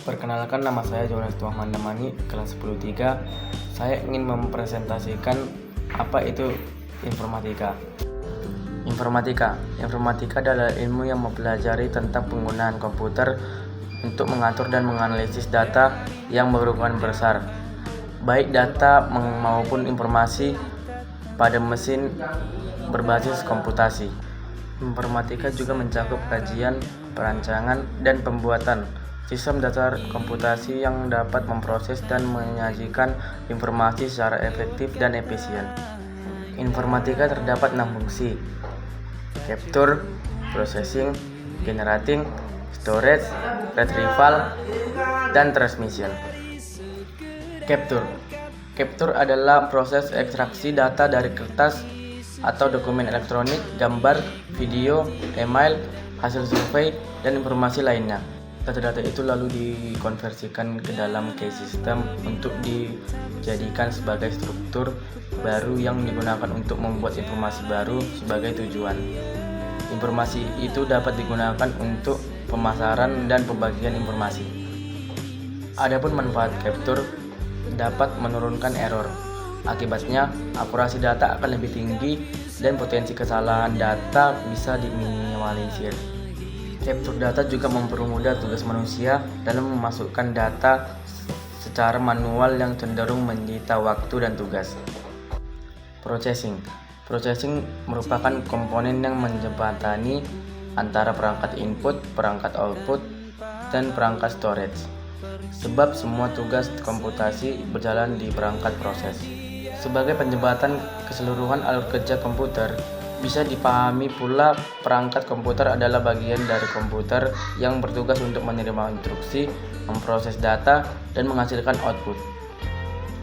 Perkenalkan, nama saya Jonas Tuahman Damani, kelas 10-3. Saya ingin mempresentasikan apa itu informatika. Informatika adalah ilmu yang mempelajari tentang penggunaan komputer untuk mengatur dan menganalisis data yang berukuran besar, baik data maupun informasi pada mesin berbasis komputasi. Informatika juga mencakup kajian, perancangan, dan pembuatan sistem dasar komputasi yang dapat memproses dan menyajikan informasi secara efektif dan efisien. Informatika terdapat 6 fungsi: capture, processing, generating, storage, retrieval, dan transmission. Capture adalah proses ekstraksi data dari kertas atau dokumen elektronik, gambar, video, email, hasil survei, dan informasi lainnya. Data-data itu lalu dikonversikan ke dalam key system untuk dijadikan sebagai struktur baru yang digunakan untuk membuat informasi baru sebagai tujuan. Informasi itu dapat digunakan untuk pemasaran dan pembagian informasi. Adapun manfaat capture dapat menurunkan error. Akibatnya, akurasi data akan lebih tinggi dan potensi kesalahan data bisa diminimalisir. Capture data juga mempermudah tugas manusia dalam memasukkan data secara manual yang cenderung menyita waktu dan tugas. Processing merupakan komponen yang menjembatani antara perangkat input, perangkat output, dan perangkat storage. Sebab semua tugas komputasi berjalan di perangkat proses. Sebagai penjembatan keseluruhan alur kerja komputer, bisa dipahami pula perangkat komputer adalah bagian dari komputer yang bertugas untuk menerima instruksi, memproses data, dan menghasilkan output.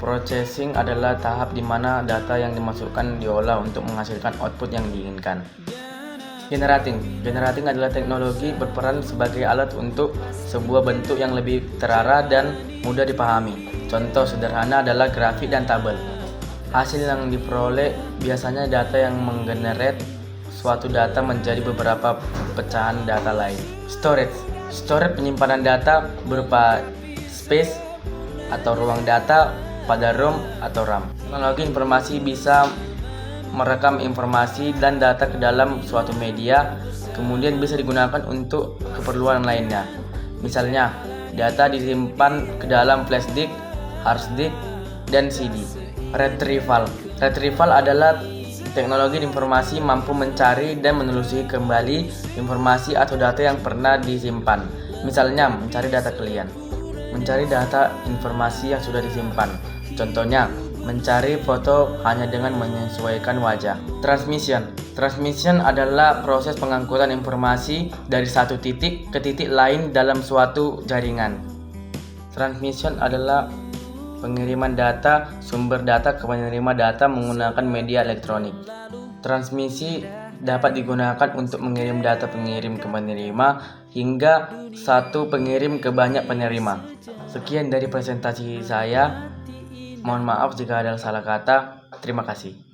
Processing adalah tahap di mana data yang dimasukkan diolah untuk menghasilkan output yang diinginkan. Generating adalah teknologi berperan sebagai alat untuk sebuah bentuk yang lebih terarah dan mudah dipahami. Contoh sederhana adalah grafik dan tabel. Hasil yang diperoleh biasanya data yang menggenerate suatu data menjadi beberapa pecahan data lain. Storage penyimpanan data berupa space atau ruang data pada ROM atau RAM. Teknologi informasi bisa merekam informasi dan data ke dalam suatu media, kemudian bisa digunakan untuk keperluan lainnya. Misalnya, data disimpan ke dalam flash disk, hard disk, dan CD. Retrieval adalah teknologi informasi mampu mencari dan menelusuri kembali informasi atau data yang pernah disimpan. Misalnya, mencari data klien, mencari data informasi yang sudah disimpan. Contohnya, mencari foto hanya dengan menyesuaikan wajah. Transmission adalah proses pengangkutan informasi dari satu titik ke titik lain dalam suatu jaringan. Transmission adalah pengiriman data sumber data ke penerima data menggunakan media elektronik. Transmisi dapat digunakan untuk mengirim data pengirim ke penerima hingga satu pengirim ke banyak penerima. Sekian dari presentasi saya. Mohon maaf jika ada salah kata. Terima kasih.